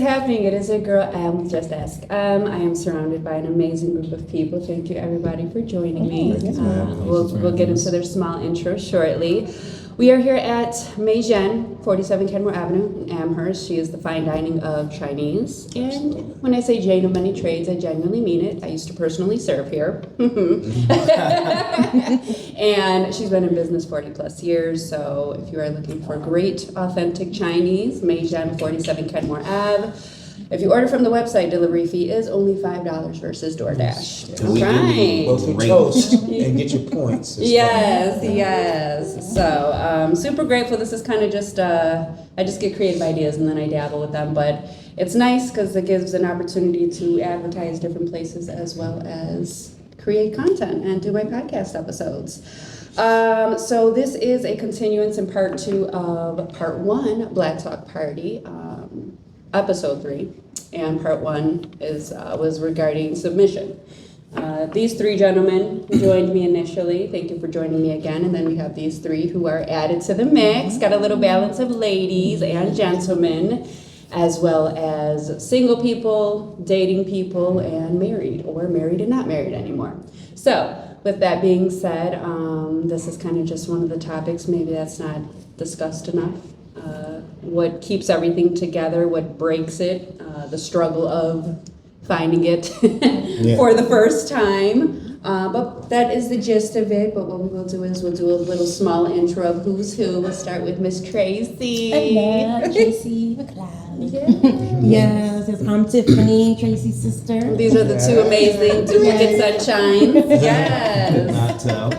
happening? It is your girl, Just Ask. I am surrounded by an amazing group of people. Thank you, everybody, for joining me. We'll get into their small intro shortly. We are here at Mei Zhen, 47 Kenmore Avenue in Amherst. She is the fine dining of Chinese. And when I say Jane of many trades, I genuinely mean it. I used to personally serve here. And she's been in business 40 plus years. So if you are looking for great, authentic Chinese, Mei Zhen, 47 Kenmore Ave. If you order from the website, delivery fee is only $5 versus DoorDash. So we go through toast and get your points. Yes. So super grateful. This is kind of just, I just get creative ideas and then I dabble with them. But it's nice because it gives an opportunity to advertise different places as well as create content and do my podcast episodes. So this is a continuance in part 2 of part 1, Black Talk Party. Episode 3, and part 1 was regarding submission. These 3 gentlemen joined me initially. Thank you for joining me again. And then we have these 3 who are added to the mix. Got a little balance of ladies and gentlemen, as well as single people, dating people, and married, or married and not married anymore. So with that being said, this is kind of just one of the topics. Maybe that's not discussed enough. What keeps everything together, what breaks it, the struggle of finding it for the first time. But that is the gist of it. But what we will do is we'll do a little small intro of who's who. We'll start with Miss Tracy. Hello, Tracy McLeod. Yes, I'm Tiffany, Tracy's sister. These are the 2 amazing duplicate sunshines. Yes. Not tell.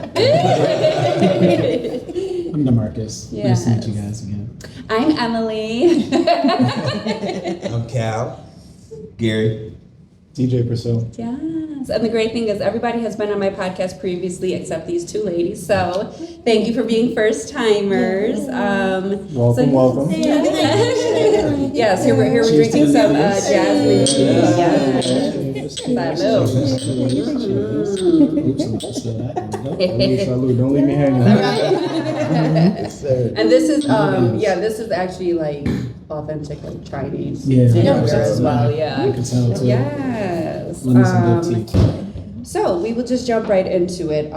I'm DeMarcus. Yes. Nice to meet you guys again. I'm Emily. I'm Cal. Gary. DJ Purcell. Yes. And the great thing is everybody has been on my podcast previously except these 2 ladies. So thank you for being first timers. Welcome. Yes, here we're drinking some jasmine tea. Salud. Don't leave me hanging. And this is this is actually like authentic like Chinese as well. Yeah. You can tell too. Yes. Some good tea. So we will just jump right into it.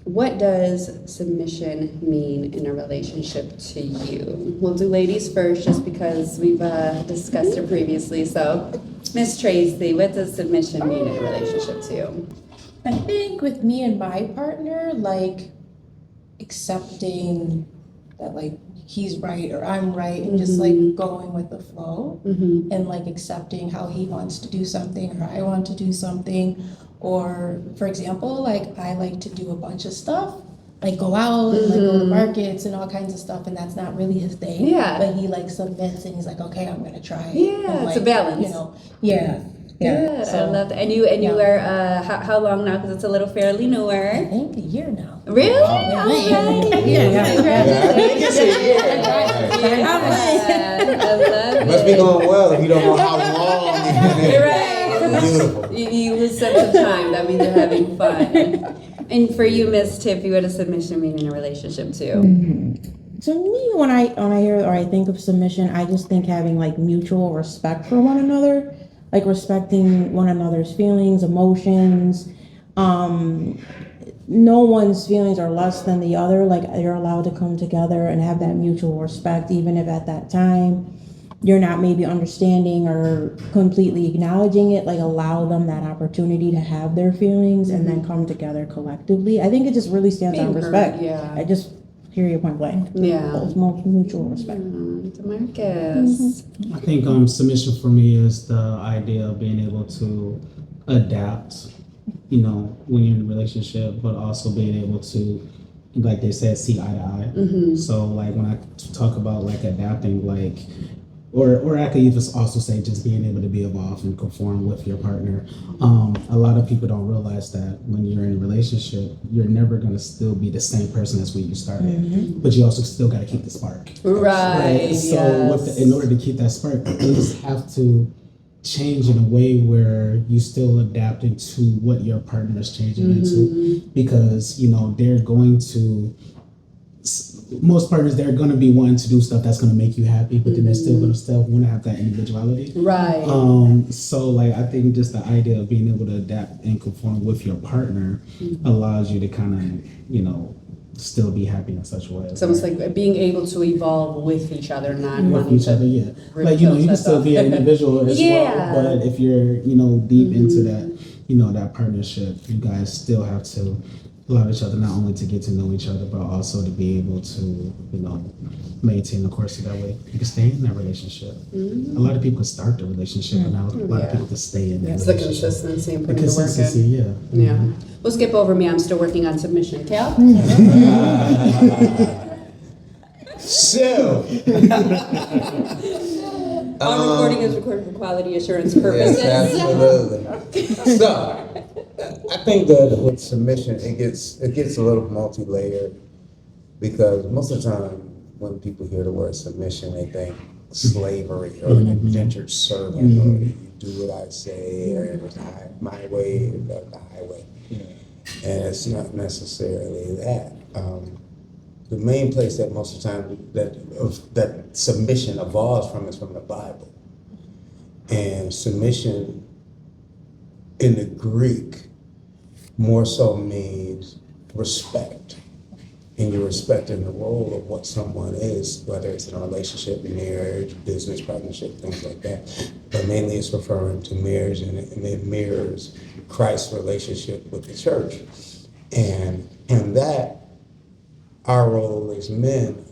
What does submission mean in a relationship to you? We'll do ladies first just because we've discussed it previously. So, Miss Tracy, what does submission mean in a relationship to you? I think with me and my partner, like accepting that like he's right or I'm right and just like going with the flow and like accepting how he wants to do something or I want to do something. Or, for example, like I like to do a bunch of stuff, like go out and like go to markets and all kinds of stuff, and that's not really his thing. Yeah. But he like submits and he's like, okay, I'm gonna try it. Yeah, and, it's a balance. You know, yeah. Good. So, I love that. And you are how long now? Because it's a little fairly newer. I think a year now. Really? Yeah. All right. Yeah. I love it. It must be going well if you don't know how long you've been in. Right. Beautiful. You lose sense of time. That means you're having fun. And for you, Miss Tiffy, what does submission mean in a relationship too? To me, when I hear or I think of submission, I just think having like mutual respect for one another, like respecting one another's feelings, emotions. No one's feelings are less than the other. Like you're allowed to come together and have that mutual respect, even if at that time you're not maybe understanding or completely acknowledging it. Like allow them that opportunity to have their feelings and then come together collectively. I think it just really stands on respect. Yeah. I just hear your point blank. Yeah. Both mutual respect. DeMarcus. I think submission for me is the idea of being able to adapt, you know, when you're in a relationship, but also being able to, like they said, see eye to eye. So like when I talk about like adapting, like or I could even also say just being able to be evolved and conform with your partner. A lot of people don't realize that when you're in a relationship, you're never going to still be the same person as when you started, but you also still got to keep the spark. Right. So in order to keep that spark, things have to change in a way where you still adapting to what your partner is changing into, because you know they're going to most partners, they're going to be wanting to do stuff that's going to make you happy, but then they're still going to want to have that individuality. Right. So like I think just the idea of being able to adapt and conform with your partner allows you to kind of, you know, still be happy in such a way. It's almost like being able to evolve with each other, not with wanting each to other, yeah. rip Like, you know, those you can sets still off. be an individual as Yeah. well, but if you're, you know, deep into that, you know, that partnership, you guys still have to allow each other not only to get to know each other, but also to be able to, you know, maintain the course of that way. You can stay in that relationship. A lot of people start the relationship, and now a lot of people to stay in that It's the relationship. consistency and The putting the work consistency, in. yeah. Yeah. We'll skip over me. I'm still working on submission. Cal? So, All recording is recorded for quality assurance purposes. yes, absolutely. So, I think that with submission, it gets a little multi-layered, because most of the time when people hear the word submission, they think slavery or an indentured servant, or you do what I say, or it's my way or the highway. And it's not necessarily that. The main place that most of the time that submission evolves from is from the Bible. And submission in the Greek more so means respect. And you're respecting the role of what someone is, whether it's in a relationship, marriage, business partnership, things like that. But mainly it's referring to marriage, and it mirrors Christ's relationship with the church. And that, our role as men,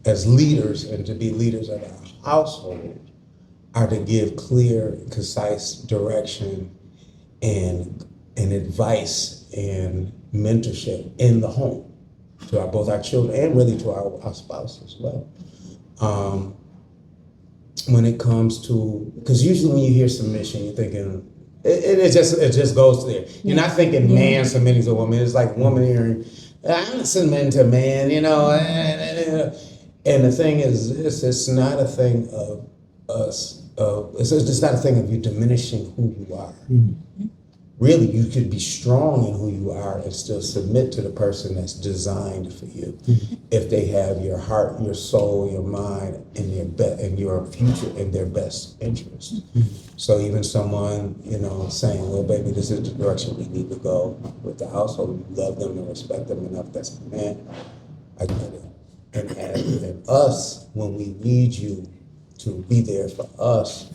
as leaders, and to be leaders of our household, are to give clear, concise direction and advice and mentorship in the home to both our children and really to our spouse as well. When it comes to, because usually when you hear submission, you're thinking, it just goes there. You're not thinking man submitting to a woman. It's like a woman hearing, I'm submitting to a man, you know. And the thing is, it's not a thing of us. It's not a thing of you diminishing who you are. Really, you could be strong in who you are and still submit to the person that's designed for you, if they have your heart, your soul, your mind, and your future in their best interest. So even someone, you know, saying, well, baby, this is the direction we need to go with the household. You love them and respect them enough. That's a man. I get it. And us, when we need you to be there for us,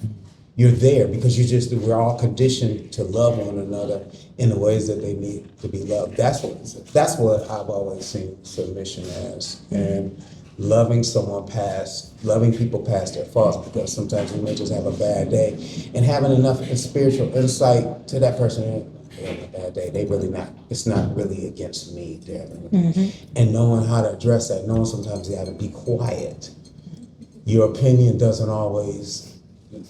you're there because we're all conditioned to love one another in the ways that they need to be loved. That's what I've always seen submission as. And loving people past their faults, because sometimes we may just have a bad day, and having enough spiritual insight to that person, they're having a bad day. It's not really against me. And knowing how to address that, knowing sometimes you have to be quiet. Your opinion doesn't always,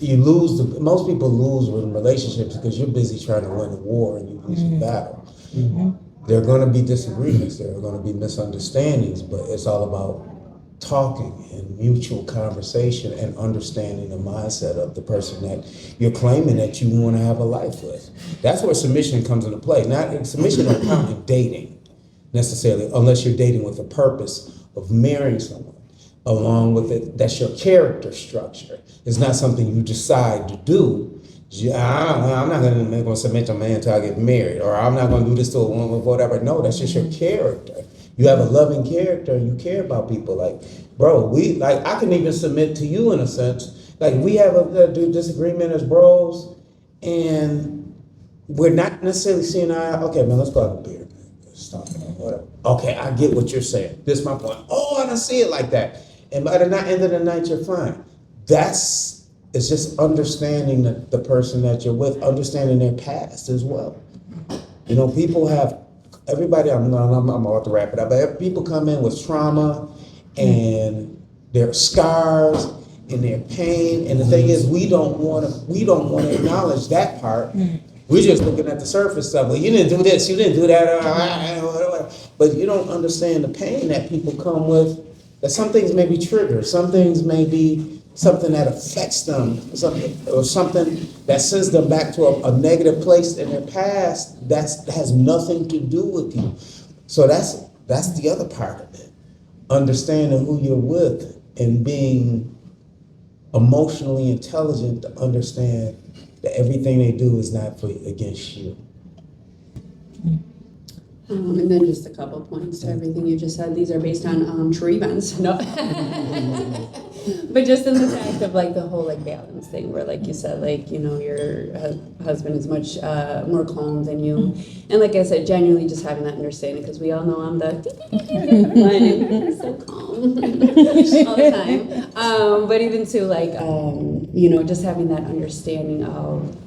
most people lose in relationships because you're busy trying to win a war and you lose the battle. There are going to be disagreements, there are going to be misunderstandings, but it's all about talking and mutual conversation and understanding the mindset of the person that you're claiming that you want to have a life with. That's where submission comes into play. Submission don't count in dating necessarily, unless you're dating with the purpose of marrying someone. Along with it, that's your character structure. It's not something you decide to do. I'm not going to submit to a man until I get married, or I'm not going to do this to a woman, whatever. No, that's just your character. You have a loving character, and you care about people. Like, bro, I can even submit to you in a sense. Like, we have a disagreement as bros, and we're not necessarily seeing okay, man, let's go have a beer. Stop it, whatever. Okay, I get what you're saying. This is my point. Oh, I don't see it like that. And by the end of the night, you're fine. It's just understanding the person that you're with, understanding their past as well. You know, people have, everybody, I'm about to wrap it up, but people come in with trauma and their scars and their pain. And the thing is, we don't want to acknowledge that part. We're just looking at the surface stuff. Well, you didn't do this, you didn't do that, but you don't understand the pain that people come with. That some things may be triggered, some things may be something that affects them, something that sends them back to a negative place in their past that has nothing to do with you. So that's the other part of it. understanding who you're with and being emotionally intelligent to understand that everything they do is not against you. And then just a couple points to everything you just said. These are based on true events. No. But just in the fact of like the whole like balance thing where like you said, like, you know, your husband is much more calm than you. And like I said, genuinely just having that understanding, because we all know I'm the so calm all the time. But even to like, you know, just having that understanding of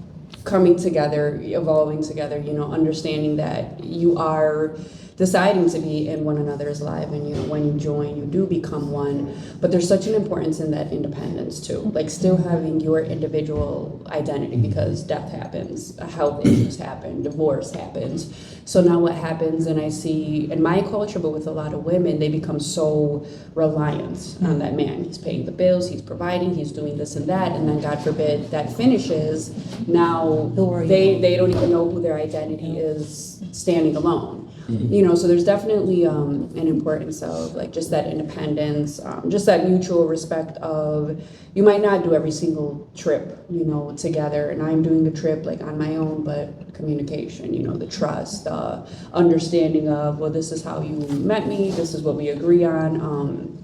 coming together, evolving together, you know, understanding that you are deciding to be in one another's life, and you know, when you join, you do become one. But there's such an importance in that independence too, like still having your individual identity, because death happens, health issues happen, divorce happens. So now what happens, and I see in my culture, but with a lot of women, they become so reliant on that man. He's paying the bills, he's providing, he's doing this and that, and then God forbid that finishes. Now they don't even know who their identity is standing alone. You know, so there's definitely an importance of like just that independence, just that mutual respect of, you might not do every single trip, you know, together, and I'm doing the trip like on my own, but communication, you know, the trust, the understanding of, well, this is how you met me, this is what we agree on.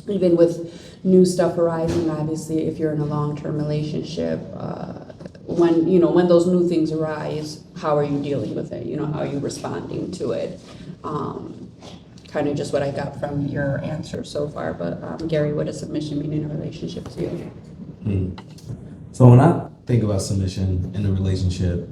Even with new stuff arising, obviously, if you're in a long-term relationship, when, you know, when those new things arise, how are you dealing with it? You know, how are you responding to it? Kind of just what I got from your answer so far. But Gary, what does submission mean in a relationship to you? So when I think about submission in a relationship,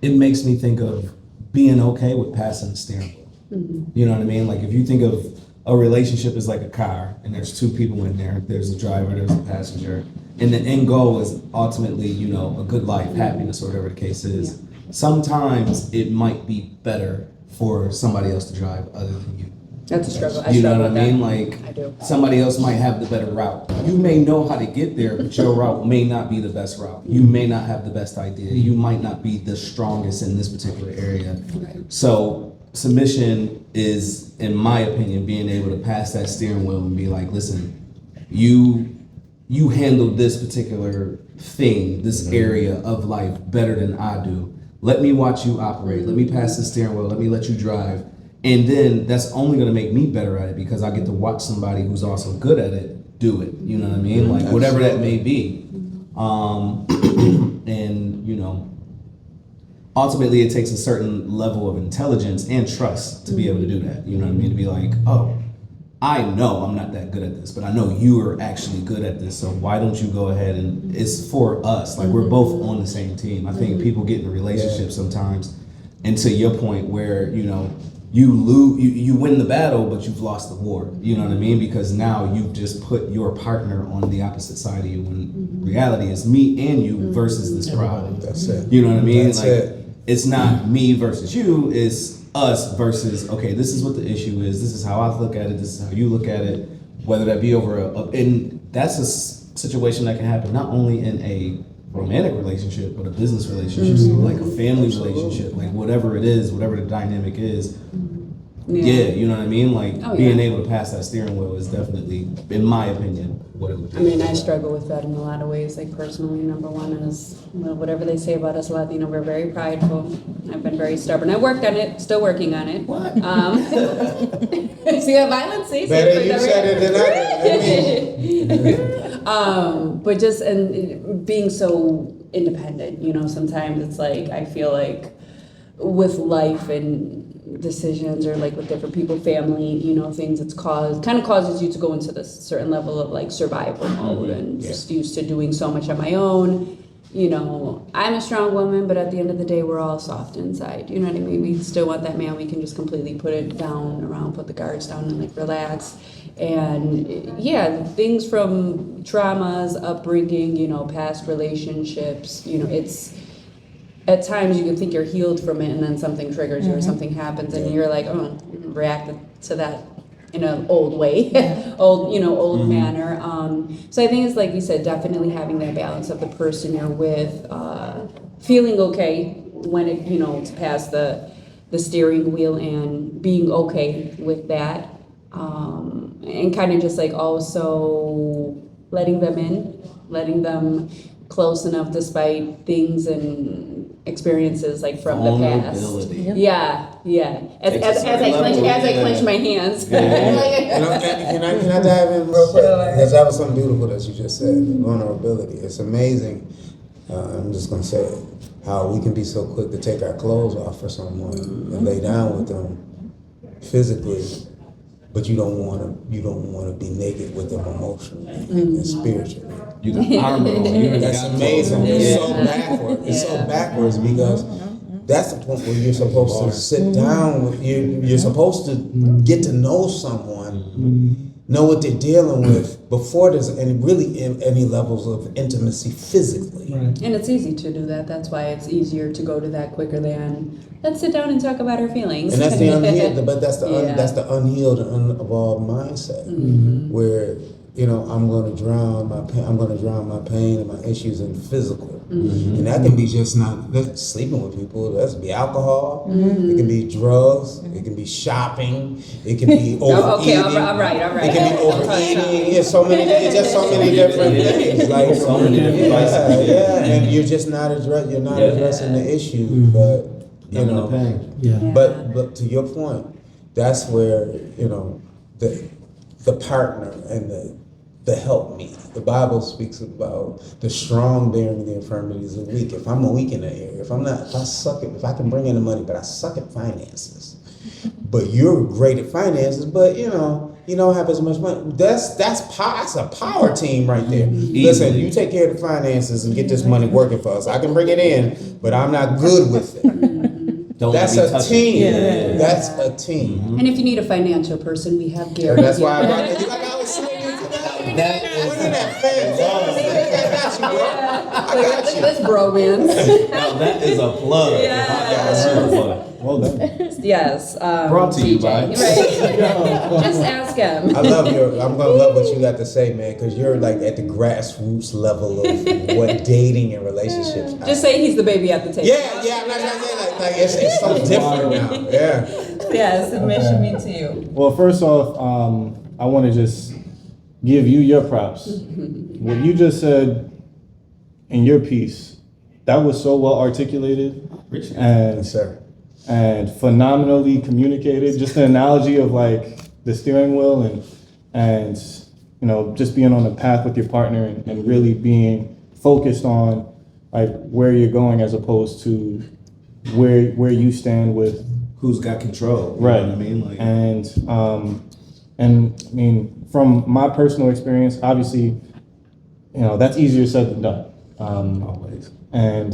it makes me think of being okay with passing the steering wheel. You know what I mean? Like if you think of a relationship as like a car, and there's two people in there, there's a driver, there's a passenger, and the end goal is ultimately, you know, a good life, happiness, or whatever the case is. Sometimes it might be better for somebody else to drive other than you. That's a struggle. You know what I mean? Like I do. somebody else might have the better route. You may know how to get there, but your route may not be the best route. You may not have the best idea. You might not be the strongest in this particular area. Right. So submission is, in my opinion, being able to pass that steering wheel and be like, listen, you handle this particular thing, this area of life better than I do. Let me watch you operate. Let me pass the steering wheel. Let me let you drive. And then that's only going to make me better at it, because I get to watch somebody who's also good at it do it. You know what I mean? Like whatever that may be. And, you know, ultimately it takes a certain level of intelligence and trust to be able to do that. You know what I mean? To be like, oh, I know I'm not that good at this, but I know you are actually good at this, so why don't you go ahead, and it's for us. Like we're both on the same team. I think people get in relationships sometimes, and to your point where, you know, you win the battle, but you've lost the war. You know what I mean? Because now you've just put your partner on the opposite side of you, when reality is me and you versus this problem. That's it. You know what I mean? That's like it. It's not me versus you, it's us versus, okay, this is what the issue is, this is how I look at it, this is how you look at it, whether that be over and that's a situation that can happen not only in a romantic relationship, but a business relationship, like a family relationship, like whatever it is, whatever the dynamic is. Yeah, you know what I mean? Like being able to pass that steering wheel is definitely, in my opinion, what it would be. I mean, I struggle with that in a lot of ways. Like personally, number one is, well, whatever they say about us Latino, we're very prideful. I've been very stubborn. I worked on it, still working on it. What? See that violence? See? Better you said it than I did. But just and being so independent, you know, sometimes it's like I feel like with life and decisions, or like with different people, family, you know, things, it's kind of causes you to go into this certain level of like survival mode, and just used to doing so much on my own. You know, I'm a strong woman, but at the end of the day, we're all soft inside. You know what I mean? We still want that man we can just completely put it down around, put the guards down, and like relax. And yeah, things from traumas, upbringing, you know, past relationships, you know, it's at times you can think you're healed from it, and then something triggers you or something happens, and you're like, oh, reacted to that in an old way, old manner. So I think it's like you said, definitely having that balance of the person you're with, feeling okay when it, you know, to pass the the steering wheel and being okay with that. And kind of just like also letting them in, letting them close enough despite things and experiences like from the past. Vulnerability. Yeah. As Takes a I certain clench, level, as I yeah. clench my hands. Can I dive in real quick? Because that was something beautiful that you just said, vulnerability. It's amazing. I'm just going to say it, how we can be so quick to take our clothes off for someone and lay down with them physically, but you don't want to be naked with them emotionally and spiritually. You got armor on. You That's got amazing. clothes on. It's so backwards. It's so backwards because that's the point where you're supposed to sit down with you. You're supposed to get to know someone, know what they're dealing with before there's any levels of intimacy physically. And it's easy to do that. That's why it's easier to go to that quicker than let's sit down and talk about our feelings. And that's the unhealed, but that's the Yeah. that's the unhealed and unevolved mindset, where I'm going to drown my pain. I'm going to drown my pain and my issues in physical, and that can be just not that's sleeping with people. That can be alcohol. It can be drugs. It can be shopping. It can be overeating. Okay, all right. It can be overeating. It's so many. It's just so many different things. Like So many different vices. yeah, and you're just not addressing the issue, but The pain. Yeah. But to your point, that's where the partner and the help me. The Bible speaks about the strong bearing the infirmities of the weak. If I'm a weak in that area, if I can bring in the money, but I suck at finances. But you're great at finances, but you don't have as much money. That's a power team right there. Listen, you take care of the finances and get this money working for us. I can bring it in, but I'm not good with it. That's a team. Yeah. That's a team. And if you need a financial person, we have Gary. That's why I here. brought you. Like I was saying today. That is- Look at that fantastic. I got you, bro. I Look got at you. this bromance. Now that is a plug. Yeah. Well done. Yes. Brought to you by. Right. Just ask him. I'm gonna love what you got to say, man, because you're like at the grassroots level of what dating and relationships. Just say he's the baby at the table. Yeah. I'm not trying to say like it's so different now. Yeah. Yeah, submission means to you. Well, first off, I want to just give you your props. What you just said in your piece, that was so well articulated and Sir. and phenomenally communicated. Just the analogy of like the steering wheel and just being on the path with your partner and really being focused on like where you're going as opposed to where you stand with Who's got control? You right. know what I mean? Like, And I mean, from my personal experience, obviously, that's easier said than done. always. And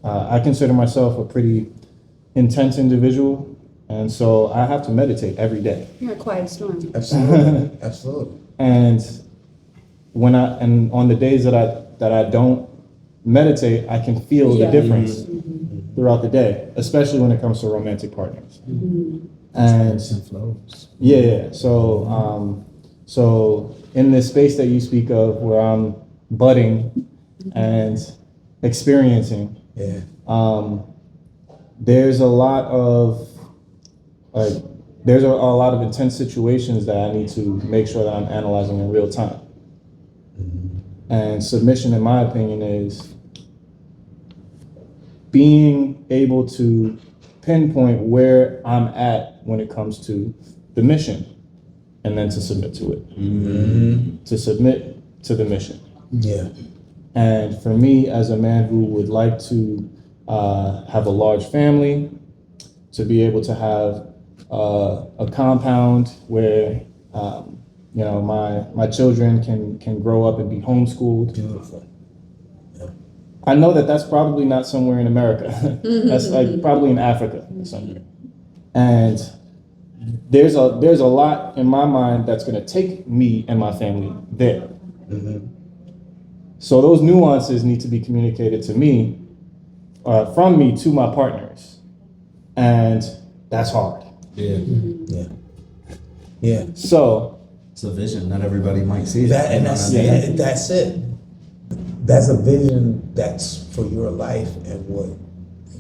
I consider myself a pretty intense individual, and so I have to meditate every day. You're a quiet storm. Absolutely. And on the days that I don't meditate, I can feel the difference throughout the day, especially when it comes to romantic partners. And yeah. So in this space that you speak of, where I'm budding and experiencing, there's a lot of intense situations that I need to make sure that I'm analyzing in real time. And submission, in my opinion, is being able to pinpoint where I'm at when it comes to the mission, and then to submit to it. To submit to the mission. Yeah. And for me, as a man who would like to have a large family, to be able to have a compound where my children can grow up and be homeschooled. Beautiful. I know that that's probably not somewhere in America. That's like probably in Africa somewhere. And there's a lot in my mind that's going to take me and my family there. So those nuances need to be communicated to me, from me to my partners, and that's hard. Yeah. So It's a vision. Not everybody might see That it. and that's it. That's a vision that's for your life and what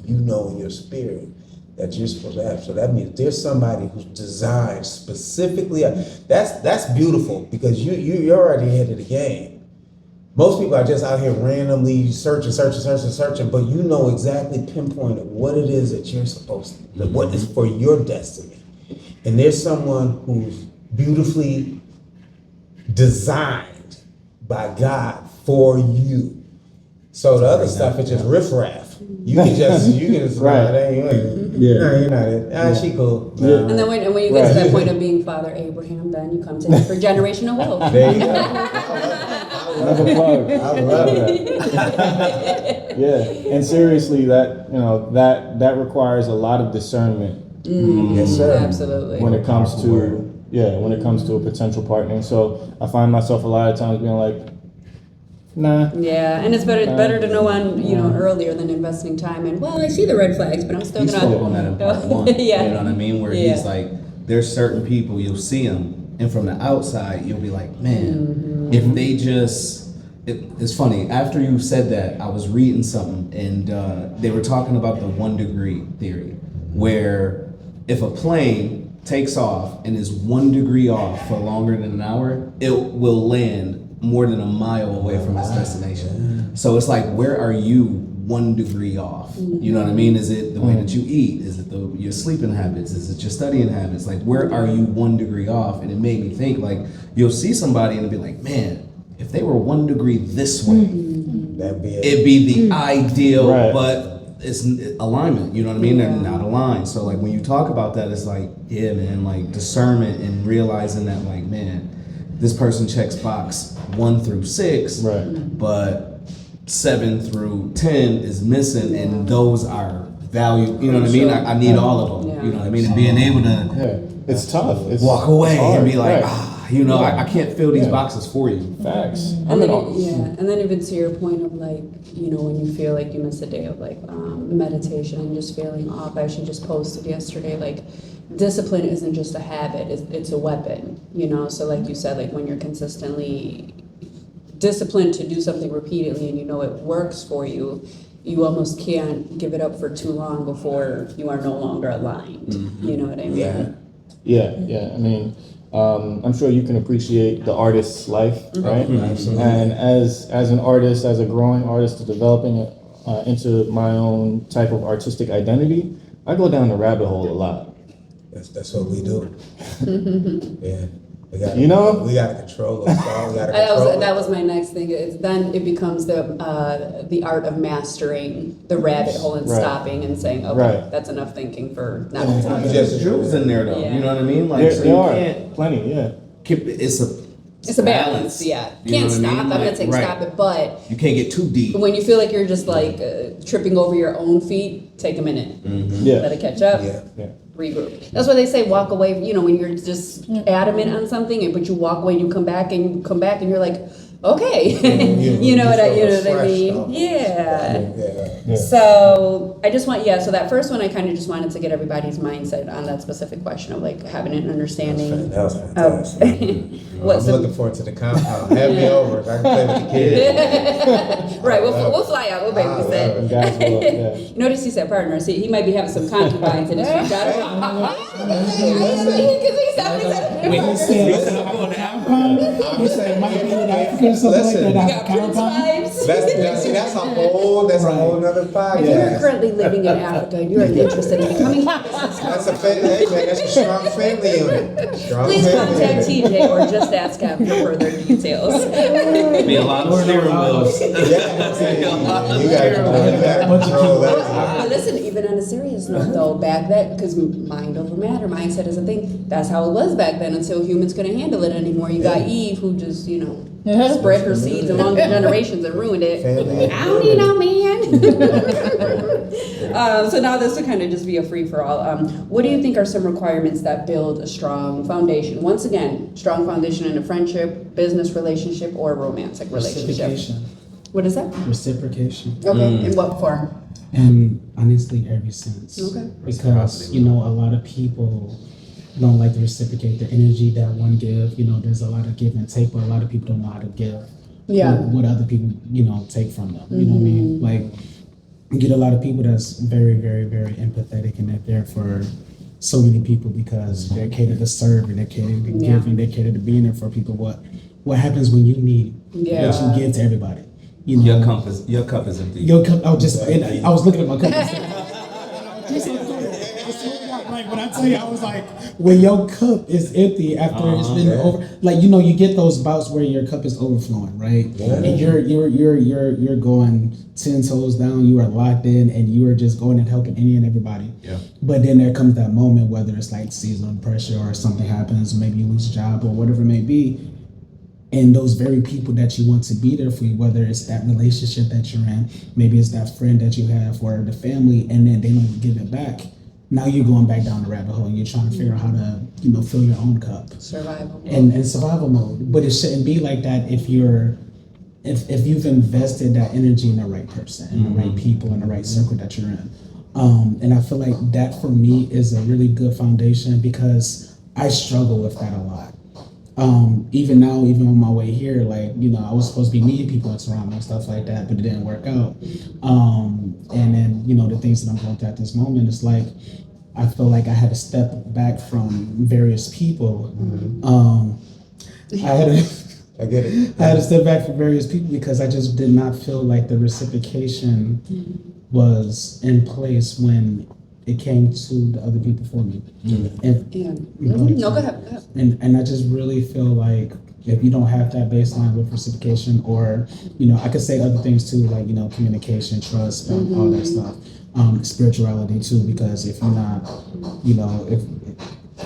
you know in your spirit that you're supposed to have. So that means there's somebody who's designed specifically. That's beautiful because you're already ahead of the game. Most people are just out here randomly searching, but you know exactly pinpointed what it is that you're supposed to, what is for your destiny. And there's someone who's beautifully designed by God for you. So the other stuff is just riffraff. You can just Right. You're not it. She cool. Yeah. And then when you get to that point of being Father Abraham, then you come to him for generational wealth. There you go. Another plug. I love that. Yeah, and seriously, that requires a lot of discernment Yes, sir. Absolutely. when it comes to when it comes to a potential partner. So I find myself a lot of times being like, nah. Yeah, and it's better to know earlier than investing time in. Well, I see the red flags, but I'm still He gonna. spoke on that in part one. Yeah. You know what I mean? Where Yeah. he's like, there's certain people you'll see them, and from the outside you'll be like, man, if they just. It's funny. After you said that, I was reading something, and they were talking about the 1 degree theory, where if a plane takes off and is 1 degree off for longer than an hour, it will land more than a mile away from its destination. So it's like, where are you 1 degree off? You know what I mean? Is it the way that you eat? Is it your sleeping habits? Is it your studying habits? Like, where are you 1 degree off? And it made me think, like, you'll see somebody and it'll be like, man, if they were 1 degree this way, That'd be it. it'd be the ideal, Right. but it's alignment, you know what I mean? They're not aligned. So like when you talk about that, it's like, yeah, man, like discernment and realizing that, like, man, this person checks box 1 through 6, Right. but 7 through 10 is missing, and those are value. You know what I mean? I need all of them. Yeah. You know what I mean? And being able to Yeah, it's tough. It's walk away it's hard, and be like, right. I can't fill these Yeah. boxes for you. Facts. I And mean, then, and then even to your point of like, when you feel like you missed a day of like meditation and just feeling off. I actually just posted yesterday, like, discipline isn't just a habit, it's a weapon, So like you said, like when you're consistently disciplined to do something repeatedly and it works for you, you almost can't give it up for too long before you are no longer aligned. You know what I mean? Yeah. I mean, I'm sure you can appreciate the artist's life, right? Absolutely. And as an artist, as a growing artist, developing into my own type of artistic identity, I go down the rabbit hole a lot. That's what we do. Yeah. We gotta control those thoughts. That was my next thing. Then it becomes the art of mastering the rabbit hole and Right. stopping and saying, okay, Right. that's enough thinking for now. There's jewels in there though. Yeah. You know what I mean? Like, so There you are can't plenty, yeah. keep it's a balance, yeah. You know Can't what I stop. mean? I'm not Like, saying right. stop it, but You can't get too deep. when you feel like you're just like tripping over your own feet, take a minute, Yeah. let it catch up, Yeah. regroup. That's why they say walk away. When you're just adamant on something, but you walk away, and you come back, and you're like, okay, you know what I mean? Yeah. Yeah. So I just so that first one I kind of just wanted to get everybody's mindset on that specific question of like having an understanding. That was fantastic. What's I'm looking forward to the compound. Have me over. I can play with the kids. Right, we'll fly out. We'll babysit. And guys will, yeah. Notice he said partner. See, he might be having some concubines in his future. I don't know. When he said he said might be with African something like Listen. that. You got Prince vibes. That's a whole nother If you're podcast. currently living in Africa and you're interested in becoming, That's a that's a strong family unit. Strong please family contact unit. TJ or just ask him for further details. Be a lot of steering wheels. You gotta control that. But listen, even on a serious note though, back then, because mind over matter, mindset is a thing, that's how it was back then until humans couldn't handle it anymore. You got Eve who just, spread her seeds among the generations and ruined it. Family. I don't need no man. So now this will kind of just be a free for all. What do you think are some requirements that build a strong foundation? Once again, strong foundation in a friendship, business relationship, or romantic relationship. Reciprocation. What is that? Reciprocation. Okay, in what form? And honestly, every sense. Okay. Because, a lot of people don't like to reciprocate the energy that one give. There's a lot of give and take, but a lot of people don't know how to give. Yeah. What other people, take from them. You know what I mean? Like, you get a lot of people that's very, very, very empathetic, and they're there for so many people because they're catered to serve and they're catered to give and they're catered to being there for people. What happens when you need what you give to everybody? You know, Your cup is empty. your cup. I was looking at my cup. Like when I tell you, I was like, when your cup is empty after it's been over, like you get those bouts where your cup is overflowing, right? Yeah. And you're going 10 toes down. You are locked in, and you are just going and helping any and everybody. Yeah. But then there comes that moment, whether it's like seasonal pressure or something happens, maybe you lose a job or whatever it may be. And those very people that you want to be there for you, whether it's that relationship that you're in, maybe it's that friend that you have or the family, and then they don't give it back. Now you're going back down the rabbit hole and you're trying to figure out how to, fill your own cup. Survival. And survival mode. But it shouldn't be like that if you've invested that energy in the right person, in the right people, in the right circle that you're in. And I feel like that for me is a really good foundation because I struggle with that a lot. Even now, even on my way here, like, I was supposed to be meeting people in Toronto and stuff like that, but it didn't work out. And then, the things that I'm going through at this moment, it's like, I feel like I had to step back from various people. I get it. I had to step back from various people because I just did not feel like the reciprocation was in place when it came to the other people for me. No, go ahead. And I just really feel like if you don't have that baseline with reciprocation, or I could say other things too, like communication, trust, all that stuff, spirituality too, because if you're not,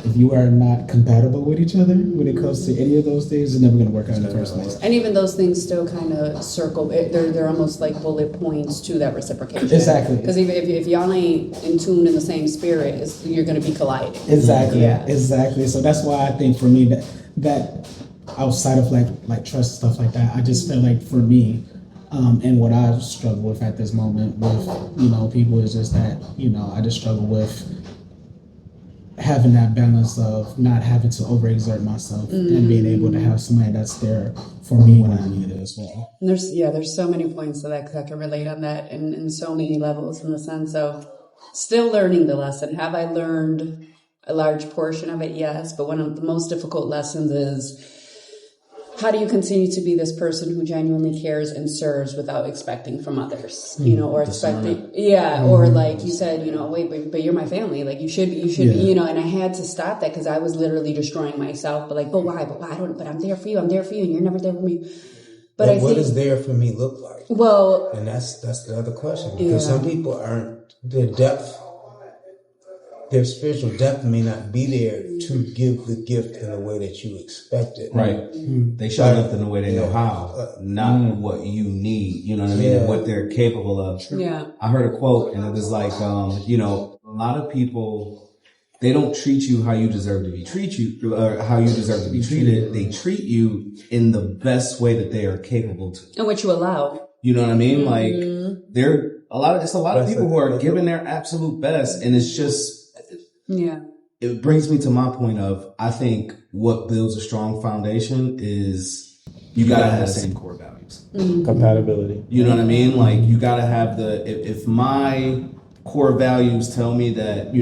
if you are not compatible with each other when it comes to any of those things, it's never going to work out in the first place. And even those things still kind of circle. They're almost like bullet points to that reciprocation. Exactly. Because if y'all ain't in tune in the same spirit, you're going to be colliding. Exactly. Yeah. Exactly. So that's why I think for me that outside of like trust and stuff like that, I just feel like for me, and what I struggle with at this moment with people is just that I just struggle with having that balance of not having to overexert myself and being able to have somebody that's there for me when I need it as well. And there's so many points that I can relate on that in so many levels, in the sense of still learning the lesson. Have I learned a large portion of it? Yes. But one of the most difficult lessons is, how do you continue to be this person who genuinely cares and serves without expecting from others, or expecting, or like you said, wait, but you're my family, like you should be, and I had to stop that because I was literally destroying myself. But why, but I'm there for you, and you're never there for me. But I what think, does there for me look like? Well, and that's the other question, because some people aren't, their spiritual depth may not be there to give the gift in the way that you expect it. Right. They show up in the way they know how, not what you need, you know what I mean, and what they're capable of. Yeah. I heard a quote, and it was like, a lot of people, they don't treat you how you deserve to be treated, or how you deserve to be treated. They treat you in the best way that they are capable to. And what you allow. You know what I mean? Like, it's a lot of people who are giving their absolute best, and it's just, it brings me to my point of, I think what builds a strong foundation is you gotta have the same core values. Compatibility. You know what I mean? Like, you gotta have if my core values tell me that,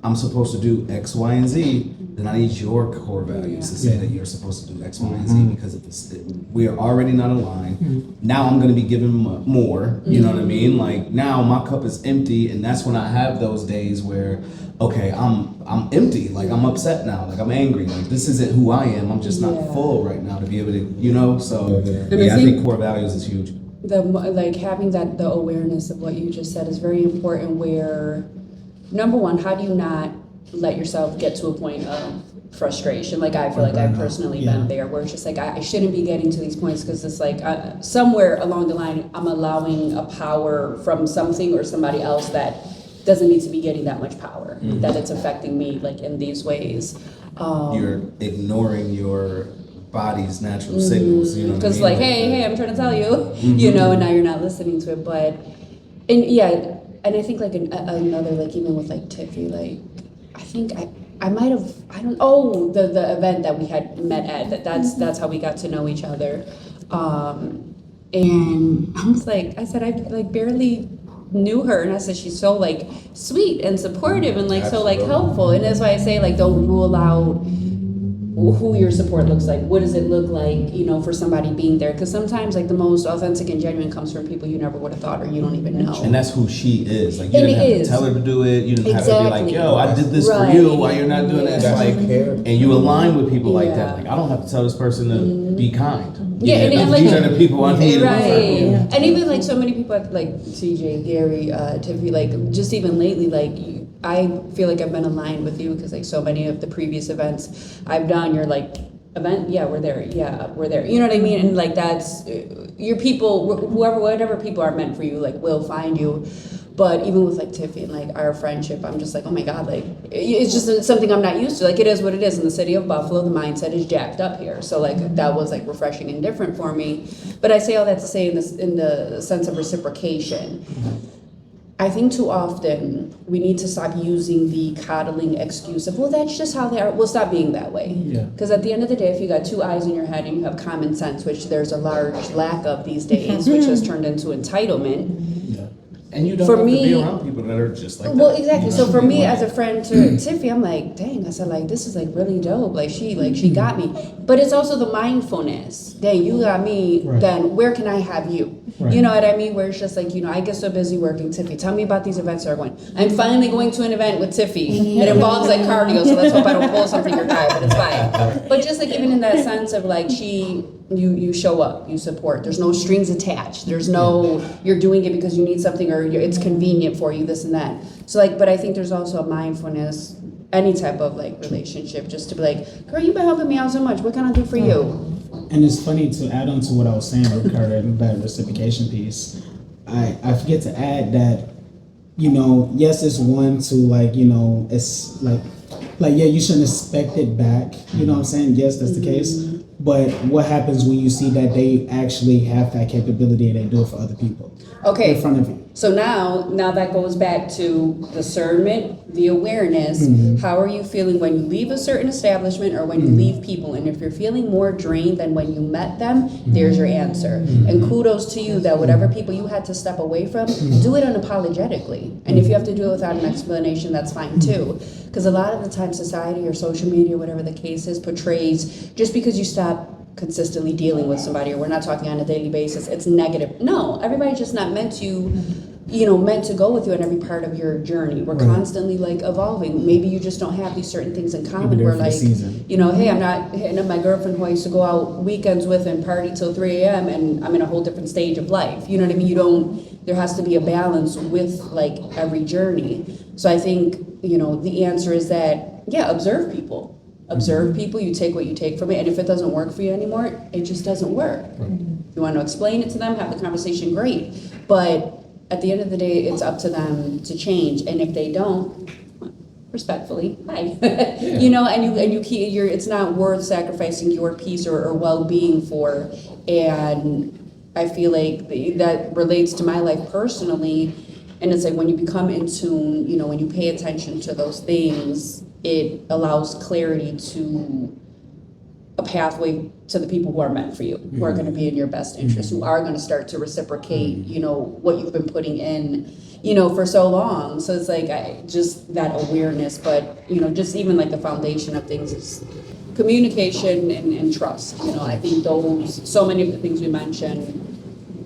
I'm supposed to do X, Y, and Z, then I need your core values to say that you're supposed to do X, Y, and Z, because we are already not aligned. Now I'm going to be given more, you know what I mean? Like, now my cup is empty, and that's when I have those days where, okay, I'm empty, like I'm upset now, like I'm angry, like this isn't who I am, I'm just not full right now to be able to, so I think core values is huge. Having the awareness of what you just said is very important, where number one, how do you not let yourself get to a point of frustration? Like, I feel like I've personally been there, where it's just like, I shouldn't be getting to these points, because it's like somewhere along the line, I'm allowing a power from something or somebody else that doesn't need to be getting that much power, that it's affecting me like in these ways. You're ignoring your body's natural signals, you know what I mean? Because hey, I'm trying to tell you, and now you're not listening to it. But, and I think like another, like even with like Tiffy, like I think I might have, the event that we had met at, that's how we got to know each other. And I was like, I said, I like barely knew her, and I said she's so like sweet and supportive and like so like Absolutely. helpful. And that's why I say like don't rule out who your support looks like. What does it look like, you know, for somebody being there? Because sometimes like the most authentic and genuine comes from people you never would have thought or you don't even know. And that's who she is. Like you And didn't it have is. to tell her to do it. You didn't have to be like, Exactly. yo, I did this Right. for you. Why you're not doing that? It's That's like, care. and you align with people like Yeah. that. Like I don't have to tell this person to be kind. Yeah, and these like- are the people I need in my Right. circle. And even like so many people like TJ, Gary, Tiffany, like just even lately, like I feel like I've been aligned with you because like so many of the previous events I've done, you're like, event, yeah, we're there, yeah, we're there. You know what I mean? And like that's your people, whatever people are meant for you, like will find you. But even with like Tiffy and like our friendship, I'm just like, oh my God, like it's just something I'm not used to. Like it is what it is. In the city of Buffalo, the mindset is jacked up here. So like that was like refreshing and different for me. But I say all that to say in the sense of reciprocation. I think too often we need to stop using the coddling excuse of, well, that's just how they are. We'll stop being that way. Yeah. Because at the end of the day, if you got two eyes in your head and you have common sense, which there's a large lack of these days, which has turned into entitlement. And you don't For have me- to be around people that are just like that. Well, exactly. You So know? for me, as a friend to Tiffy, I'm like, dang. I said, like, this is like really dope. Like she got me. But it's also the mindfulness. Dang, you got me. Right. Then where can I have you? Right. You know what I mean? Where it's just like, you know, I get so busy working. Tiffy, tell me about these events that are going. I'm finally going to an event with Tiffy. It involves like cardio, so let's hope I don't pull something or die, but it's fine. But just like even in that sense of like you show up, you support. There's no strings attached. There's no you're doing it because you need something or it's convenient for you, this and that. So like, but I think there's also a mindfulness, any type of like relationship, just to be like, girl, you've been helping me out so much. What can I do for you? And it's funny to add on to what I was saying regarding that reciprocation piece. I forget to add that, you know, yes, it's one to like, you know, it's like yeah, you shouldn't expect it back. You know what I'm saying? Yes, that's the case. But what happens when you see that they actually have that capability and they do it for other people Okay. in front of you? So now that goes back to discernment, the awareness. How are you feeling when you leave a certain establishment or when you leave people? And if you're feeling more drained than when you met them, there's your answer. And kudos to you that whatever people you had to step away from, do it unapologetically. And if you have to do it without an explanation, that's fine too. Because a lot of the time society or social media, whatever the case is, portrays just because you stop consistently dealing with somebody or we're not talking on a daily basis, it's negative. No, everybody's just not meant to, you know, meant to go with you on every part of your journey. We're constantly like evolving. Maybe you just don't have these certain things in common. there We're for the like, season. you know, hey, I'm not hitting up my girlfriend who I used to go out weekends with and party till 3 a.m. and I'm in a whole different stage of life. You know what I mean? There has to be a balance with like every journey. So I think, you know, the answer is that, yeah, observe people. Observe people, you take what you take from it, and if it doesn't work for you anymore, it just doesn't work. If you want to explain it to them, have the conversation, great. But at the end of the day, it's up to them to change, and if they don't, respectfully, hi. You know, and you keep it's not worth sacrificing your peace or well-being for. And I feel like that relates to my life personally. And it's like when you become in tune, you know, when you pay attention to those things, it allows clarity to a pathway to the people who are meant for you, who are going to be in your best interest, who are going to start to reciprocate, you know, what you've been putting in, you know, for so long. So it's like just that awareness, but, you know, just even like the foundation of things is communication and trust. You know, I think so many of the things we mentioned,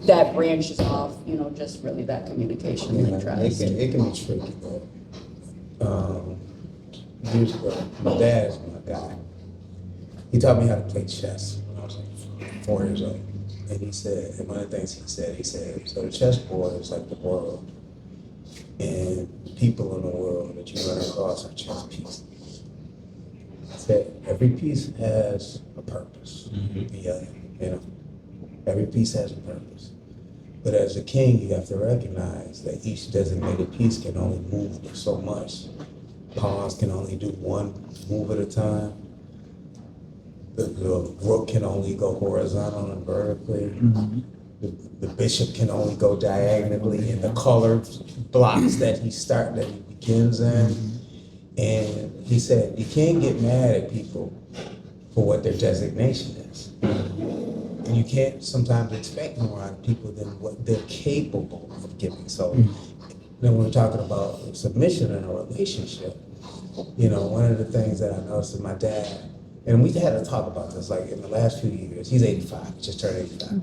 that branches off, you know, just really that communication and trust. It can be tricky, but years ago, my dad is my guy. He taught me how to play chess when I was like 4 years old. And he said, and one of the things he said, so the chessboard is like the world. And the people in the world that you run across are chess pieces. He said, every piece has a purpose. Yeah, you know, every piece has a purpose. But as a king, you have to recognize that each designated piece can only move so much. Pawns can only do one move at a time. The rook can only go horizontal and vertically. The bishop can only go diagonally in the colored blocks that he begins in. And he said, you can't get mad at people for what their designation is. And you can't sometimes expect more out of people than what they're capable of giving. So Then when we're talking about submission in a relationship, you know, one of the things that I noticed is my dad, and we've had to talk about this like in the last few years. He's 85, he just turned 85.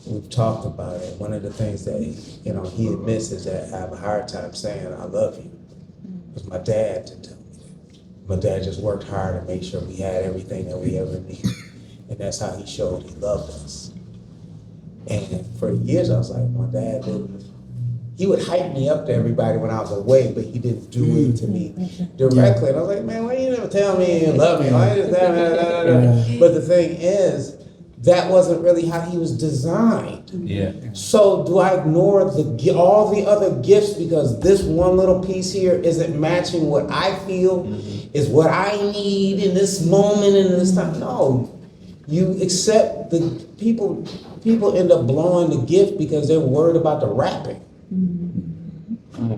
We've talked about it. One of the things that he admits is that I have a hard time saying I love you. Because my dad didn't tell me that. My dad just worked hard to make sure we had everything that we ever needed. And that's how he showed he loved us. And for years I was like, my dad didn't. He would hype me up to everybody when I was away, but he didn't do it to me directly. And I was like, man, why you never tell me you love me? Why is that? But the thing is, that wasn't really how he was designed. Yeah. So do I ignore all the other gifts because this one little piece here isn't matching what I feel is what I need in this moment and this time? No. You accept the people end up blowing the gift because they're worried about the wrapping.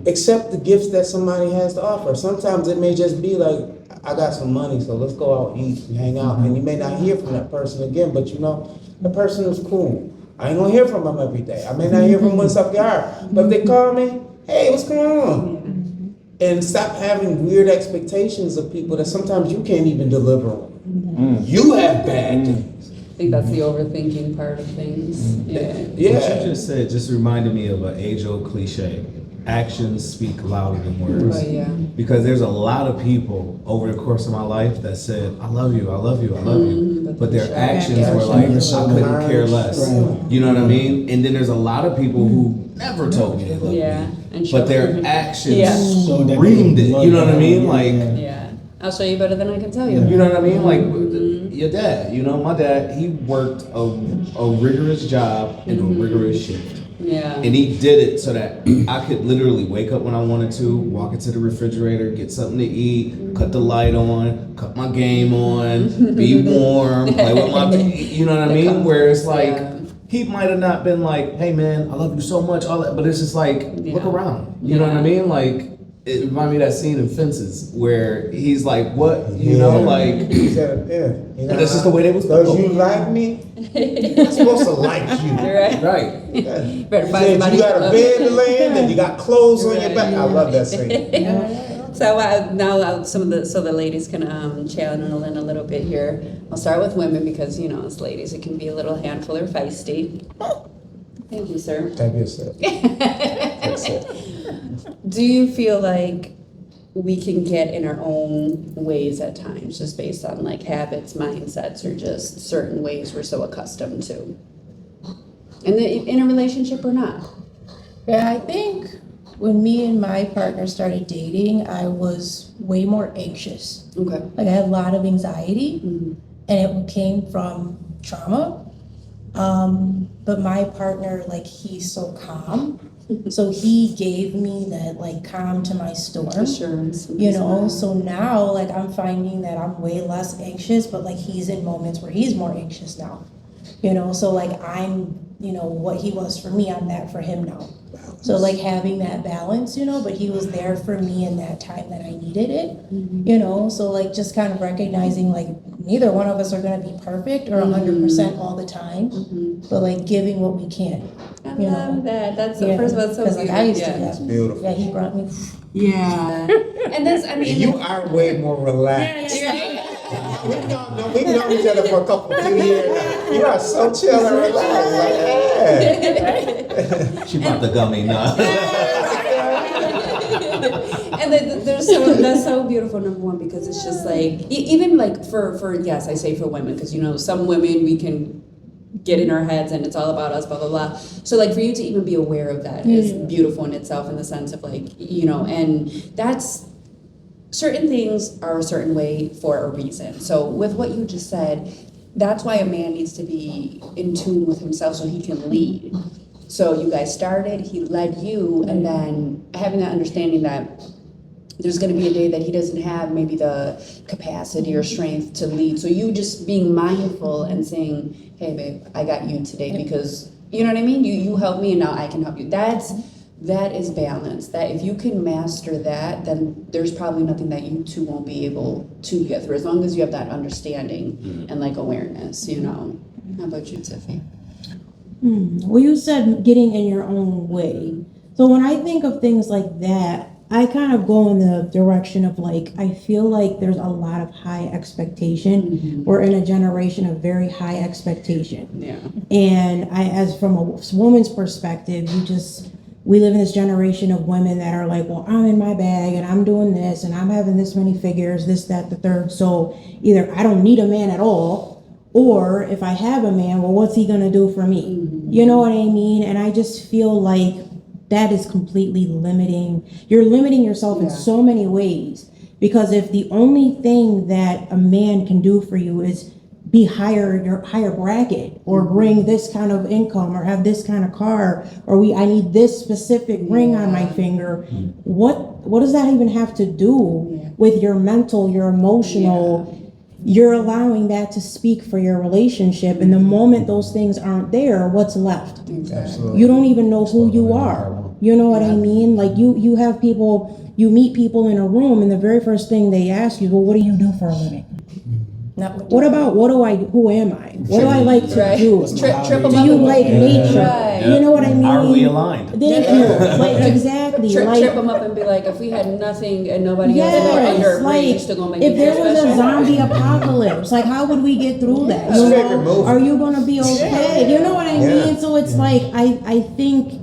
Accept the gifts that somebody has to offer. Sometimes it may just be like, I got some money, so let's go out, eat, and hang out. And you may not hear from that person again, but you know, the person is cool. I ain't gonna hear from them every day. I may not hear from them when stuff get hard. But if they call me, hey, what's going on? And stop having weird expectations of people that sometimes you can't even deliver on. You have bad days. I think that's the overthinking part of things. Yeah. What you just said just reminded me of an age-old cliche. Actions speak louder than words. Oh, yeah. Because there's a lot of people over the course of my life that said, I love you, I love you, I love you. But their actions were like, I couldn't care less. You know what I mean? And then there's a lot of people who never told me they loved me. But their actions screamed it. You know what I mean? Like, I'll show you better than I can tell you. you know what I mean? Like, your dad, you know, my dad, he worked a rigorous job in a rigorous shift. Yeah. And he did it so that I could literally wake up when I wanted to, walk into the refrigerator, get something to eat, cut the light on, cut my game on, be warm, play with my, you know what I mean? Where it's like, he might have not been like, hey man, I love you so much, all that, but it's just like, look around. You know what I mean? Like, it reminded me of that scene in Fences where he's like, what? You know, like, He said, you know, that's just the way they was because you like me, I'm supposed to like you. right. He Better find said, somebody you got to a love bed to lay in and you got clothes on your back. I love that scene. So now so the ladies can channel in a little bit here. I'll start with women because, you know, as ladies, it can be a little handful or feisty. Thank you, sir. Thank you, sir. That's it. Do you feel like we can get in our own ways at times, just based on like habits, mindsets, or just certain ways we're so accustomed to? In a relationship or not? Yeah, I think when me and my partner started dating, I was way more anxious. Okay. Like I had a lot of anxiety, and it came from trauma. But my partner, like, he's so calm. So he gave me that like calm to my storm. Assurance. You know, so now like I'm finding that I'm way less anxious, but like he's in moments where he's more anxious now. You know, so like I'm, you know, what he was for me, I'm that for him now. So like having that balance, you know, but he was there for me in that time that I needed it, you know, so like just kind of recognizing like neither one of us are going to be perfect or 100% all the time, but like giving what we can. I love that. That's the first one. So because like I used to, That's beautiful. yeah, he brought me. Yeah. And that's, I mean, You are way more relaxed. We've known each other for a few years now. You are so chill and relaxed. Like, hey. She brought the gummy, nah. And that's so beautiful, number one, because it's just like, even like for yes, I say for women, because, you know, some women we can get in our heads and it's all about us, blah, blah, blah. So like for you to even be aware of that is beautiful in itself, in the sense of like, you know, and that's, certain things are a certain way for a reason. So with what you just said, that's why a man needs to be in tune with himself so he can lead. So you guys started, he led you, and then having that understanding that there's going to be a day that he doesn't have maybe the capacity or strength to lead. So you just being mindful and saying, hey babe, I got you today, because you know what I mean? You helped me and now I can help you. That is balance. That if you can master that, then there's probably nothing that you two won't be able to get through, as long as you have that understanding and like awareness, you know. How about you, Tiffy? Well, you said getting in your own way. So when I think of things like that, I kind of go in the direction of like, I feel like there's a lot of high expectation. We're in a generation of very high expectation. Yeah. And as from a woman's perspective, we live in this generation of women that are like, well, I'm in my bag and I'm doing this and I'm having this many figures, this, that, the third. So either I don't need a man at all, or if I have a man, well, what's he gonna do for me? You know what I mean? And I just feel like that is completely limiting. You're limiting yourself in so many ways, because if the only thing that a man can do for you is be your higher bracket, or bring this kind of income, or have this kind of car, or I need this specific ring on my finger, what does that even have to do with your mental, your emotional? You're allowing that to speak for your relationship, and the moment those things aren't there, what's left? Absolutely. You don't even know who you are. You know what I mean? Like you have people, you meet people in a room, and the very first thing they ask you, well, what do you do for a living? Who am I? What do I like to do? Trip them Do up. you like nature? Right. You know what I mean? Are we aligned? Thank you. Like, exactly. Trip Like, them up and be like, if we had nothing and nobody else and we're under a bridge, you're still gonna make if me there feel was a special. zombie apocalypse, like how would we get through that? That's You a favorite know? movie. Are you gonna be okay? You know what I Yeah. mean? So it's like I think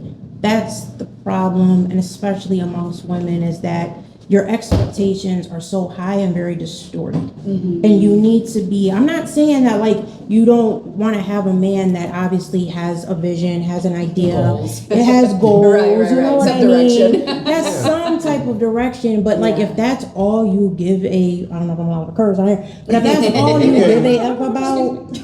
that's the problem, and especially amongst women, is that your expectations are so high and very distorted. And you need to be, I'm not saying that like you don't want to have a man that obviously has a vision, has an idea, it has goals, Right, you know what some I mean? direction. Has some type of direction, but like if that's all you give I don't know if I'm allowed to curse on here, but if that's all you give a F about,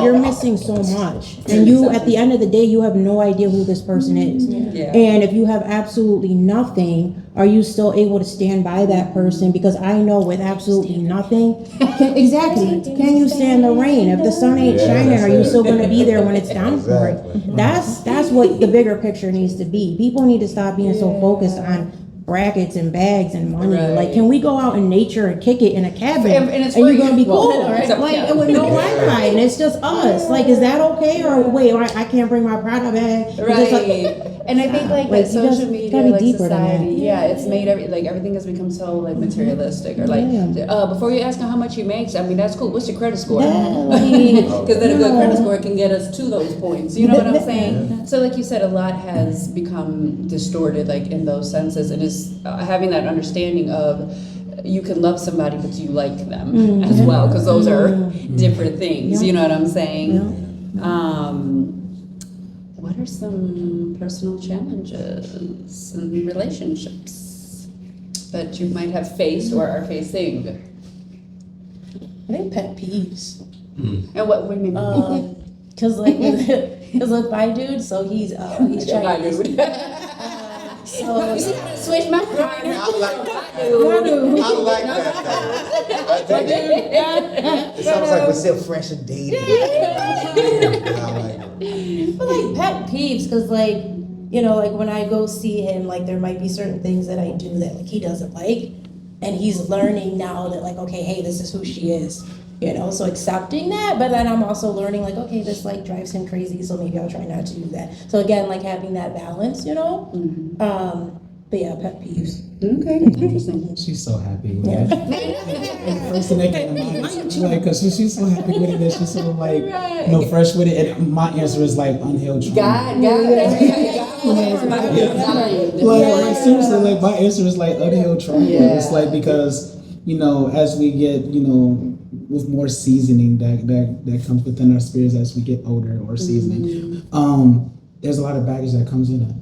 you're missing so much. And you, at the end of the day, you have no idea who this person is. Yeah. And if you have absolutely nothing, are you still able to stand by that person? Because I know with absolutely nothing, can you stand the rain? If the sun ain't shining, are you still going to be there when it's downpouring? That's what the bigger picture needs to be. People need to stop being so focused on brackets and bags and money. Right. Like, can we go out in nature and kick it in a cabin? And it's you're free. gonna be Well, cool, right? like Yeah. with no Wi-Fi, and it's just us. Like, is that okay? Or wait, I can't bring my Prada bag. It's just like- Right. And I think like Like, that you just social media, gotta be like deeper than society, that. yeah, it's made everything has become so like materialistic. Or like, before you ask him how much he makes, I mean that's cool. What's your credit score? Because then a good credit score can get us to those points. You know what I'm saying? So like you said, a lot has become distorted, like in those senses, and is having that understanding of you can love somebody, but you like them as well, because those are different things. You know what I'm saying? What are some personal challenges in relationships that you might have faced or are facing? I think pet peeves. And what do you mean? Cause like, cause look, my dude, so he's Chinese. So Switch my car. I like that. It sounds like we're still fresh and dating. I like it. but like pet peeves, cause like, you know, like when I go see him, like there might be certain things that I do that like he doesn't like, and he's learning now that like, okay, hey, this is who she is. You know, so accepting that, but then I'm also learning like, okay, this like drives him crazy, so maybe I'll try not to do that. So again, like having that balance, you know. But yeah, pet peeves. Okay, interesting. She's so happy with it. The first thing that came to mind is like, cause she's so happy with it that she's so like, you know, fresh with it. And my answer is like unhealed trauma. Like seriously, like my answer is like unhealed trauma. Yeah. It's like because, you know, as we get, you know, with more seasoning that comes within our spirits as we get older or seasoning, there's a lot of baggage that comes in it.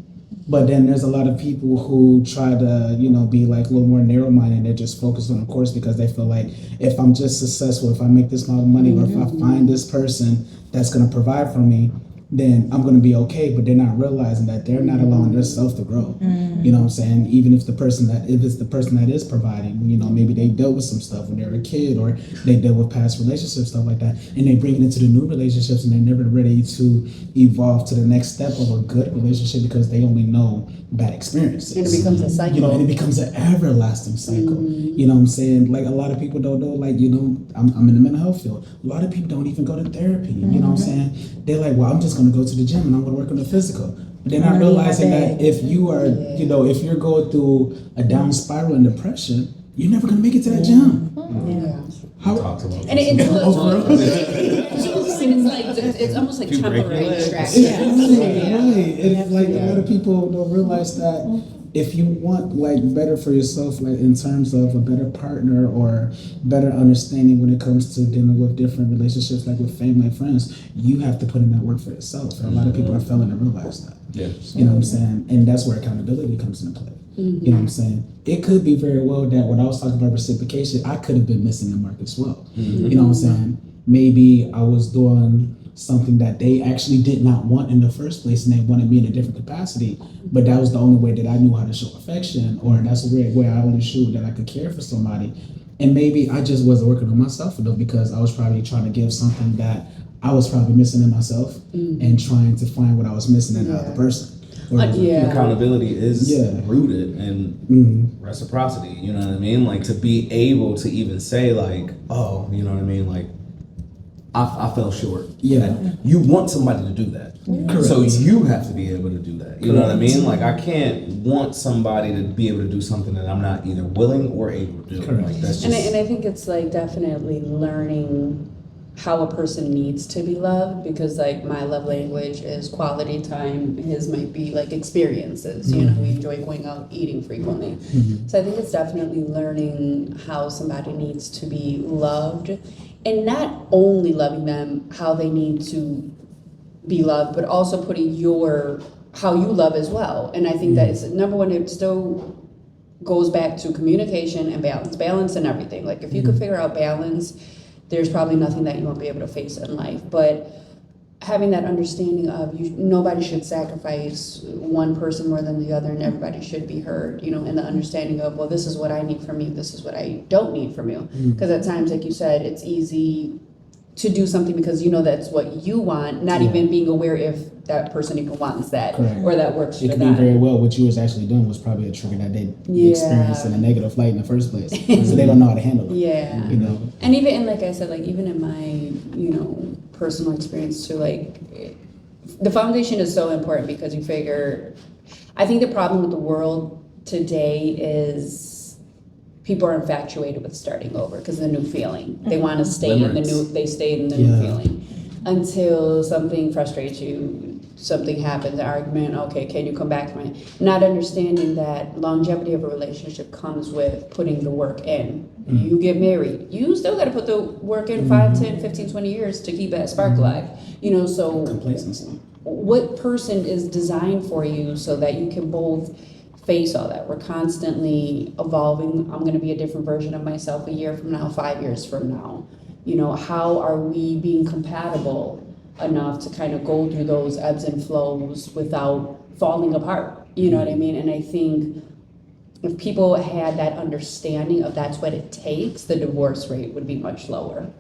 But then there's a lot of people who try to, you know, be like a little more narrow-minded. They're just focused on the course because they feel like if I'm just successful, if I make this amount of money, or if I find this person that's going to provide for me, then I'm going to be okay. But they're not realizing that they're not allowing themselves to grow. You know what I'm saying? Even if if it's the person that is providing, you know, maybe they dealt with some stuff when they were a kid, or they dealt with past relationships, stuff like that, and they bring it into the new relationships, and they're never ready to evolve to the next step of a good relationship because they only know bad experiences. And it becomes a cycle. You know, and it becomes an everlasting cycle. You know what I'm saying? Like a lot of people don't know, like, you know, I'm in the mental health field. A lot of people don't even go to therapy. You know what I'm saying? They're like, well, I'm just going to go to the gym and I'm going to work on the physical. They're not Money in my realizing that bag. if you are, you know, if you're going through a down spiral in depression, you're never gonna make it to that gym. Yeah. How? Talk to them. And it Oh, for real? it's like it's almost like temporary distraction. Yeah, right. And like a lot of people don't realize that if you want like better for yourself, like in terms of a better partner or better understanding when it comes to dealing with different relationships, like with family and friends, you have to put in that work for yourself. And a lot of people are failing to realize that. Yeah. You know what I'm saying? And that's where accountability comes into play. You know what I'm saying? It could be very well that when I was talking about reciprocation, I could have been missing the mark as well. You know what I'm saying? Maybe I was doing something that they actually did not want in the first place and they wanted me in a different capacity, but that was the only way that I knew how to show affection, or that's the way I only showed that I could care for somebody. And maybe I just wasn't working on myself enough because I was probably trying to give something that I was probably missing in myself and trying to find what I was missing in the other person. Or Accountability is rooted in reciprocity. You know what I mean? Like to be able to even say like, oh, you know what I mean? Like I fell short. Yeah. And you want somebody to do that. Correct. So you have to be able to do that. You know what I mean? Like I can't want somebody to be able to do something that I'm not either willing or able to do. Correct. Like that's just And I think it's like definitely learning how a person needs to be loved, because like my love language is quality time, his might be like experiences, you know, we enjoy going out eating frequently. So I think it's definitely learning how somebody needs to be loved, and not only loving them how they need to be loved, but also putting how you love as well. And I think that it's number one, it still goes back to communication and balance and everything. Like if you could figure out balance, there's probably nothing that you won't be able to face in life. But having that understanding of nobody should sacrifice one person more than the other, and everybody should be heard, you know, and the understanding of, well, this is what I need from you, this is what I don't need from you. Because at times, like you said, it's easy to do something because you know that's what you want, not even being aware if that person even wants that. Correct. Or that works It for could be them. very well what you was actually doing was probably a trigger that they experienced in a negative light in the first place. So they don't know how to handle it. Yeah. You know? And even, like I said, like even in my, you know, personal experience too, like the foundation is so important because you figure, I think the problem with the world today is people are infatuated with starting over because the new feeling. They want to stay in the new, they stay in the new feeling until something frustrates you, something happens, an argument, okay, can you come back from it? Not understanding that longevity of a relationship comes with putting the work in. You get married, you still got to put the work in 5, 10, 15, 20 years to keep that spark alive. You know, so Complacency. what person is designed for you so that you can both face all that? We're constantly evolving. I'm going to be a different version of myself a year from now, 5 years from now. You know, how are we being compatible enough to kind of go through those ebbs and flows without falling apart? You know what I mean? And I think if people had that understanding of that's what it takes, the divorce rate would be much lower.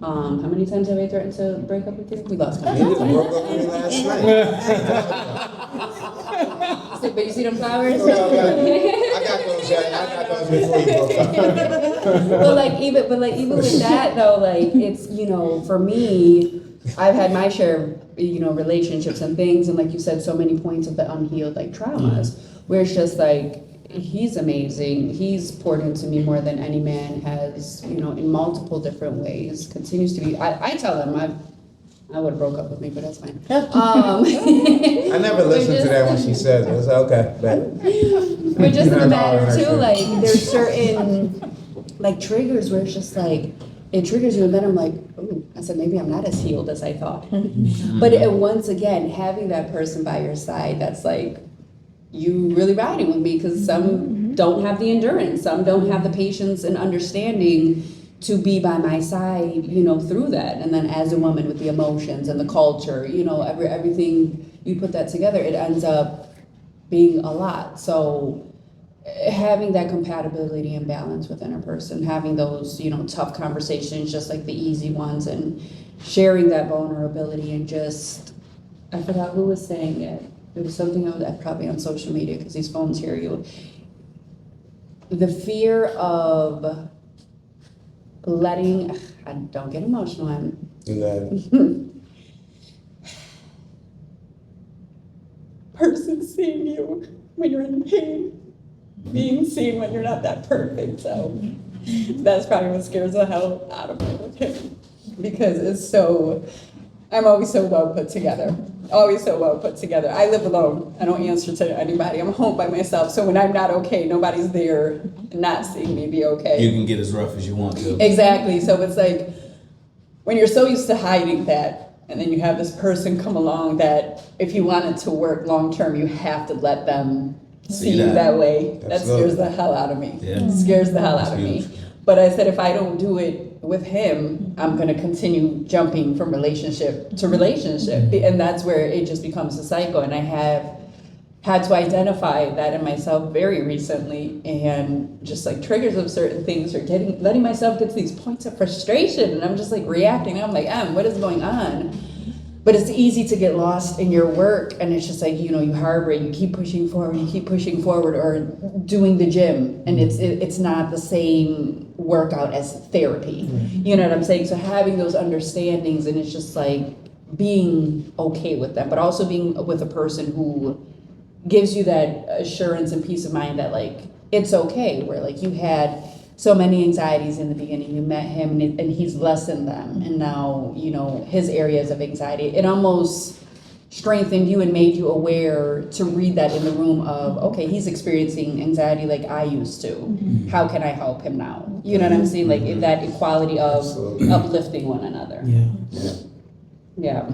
How many times have I threatened to break up with you? We lost count. You broke up with me last night. But you see them flowers? I got those. I got those before you broke up. but even with that though, like it's, you know, for me, I've had my share of, you know, relationships and things, and like you said, so many points of the unhealed like traumas, where it's just like, he's amazing. He's poured into me more than any man has, you know, in multiple different ways. Continues to be. I tell them I would have broke up with me, but that's fine. I never listened to that when she says it. It's okay, but just in the matter too, like there's certain like triggers where it's just like it triggers you, and then I'm like, ooh, I said maybe I'm not as healed as I thought. But once again, having that person by your side, that's like, you really riding with me, because some don't have the endurance, some don't have the patience and understanding to be by my side, you know, through that. And then as a woman with the emotions and the culture, you know, everything, you put that together, it ends up being a lot. So having that compatibility and balance within a person, having those, you know, tough conversations, just like the easy ones, and sharing that vulnerability, and just, I forgot who was saying it. It was something probably on social media, because these phones hear you. The fear of letting, I don't get emotional, You got it. person seeing you when you're in pain, being seen when you're not that perfect. So that's probably what scares the hell out of me with him, because I'm always so well put together. Always so well put together. I live alone. I don't answer to anybody. I'm home by myself. So when I'm not okay, nobody's there not seeing me be okay. You can get as rough as you want to. Exactly. So it's like when you're so used to hiding that, and then you have this person come along that if you want it to work long term, you have to let them see you that way. That scares the hell out of me. Yeah. Scares the hell out of me. But I said, if I don't do it with him, I'm going to continue jumping from relationship to relationship. And that's where it just becomes a cycle. And I have had to identify that in myself very recently, and just like triggers of certain things, or letting myself get to these points of frustration. And I'm just like reacting. I'm like, what is going on? But it's easy to get lost in your work, and it's just like, you harbor it, you keep pushing forward, or doing the gym, and it's not the same workout as therapy. You know what I'm saying? So having those understandings, and it's just like being okay with them, but also being with a person who gives you that assurance and peace of mind that like it's okay, where like you had so many anxieties in the beginning, you met him and he's lessened them, and now his areas of anxiety, it almost strengthened you and made you aware to read that in the room of, okay, he's experiencing anxiety like I used to. How can I help him now? You know what I'm saying? Like that equality of uplifting one another. Yeah.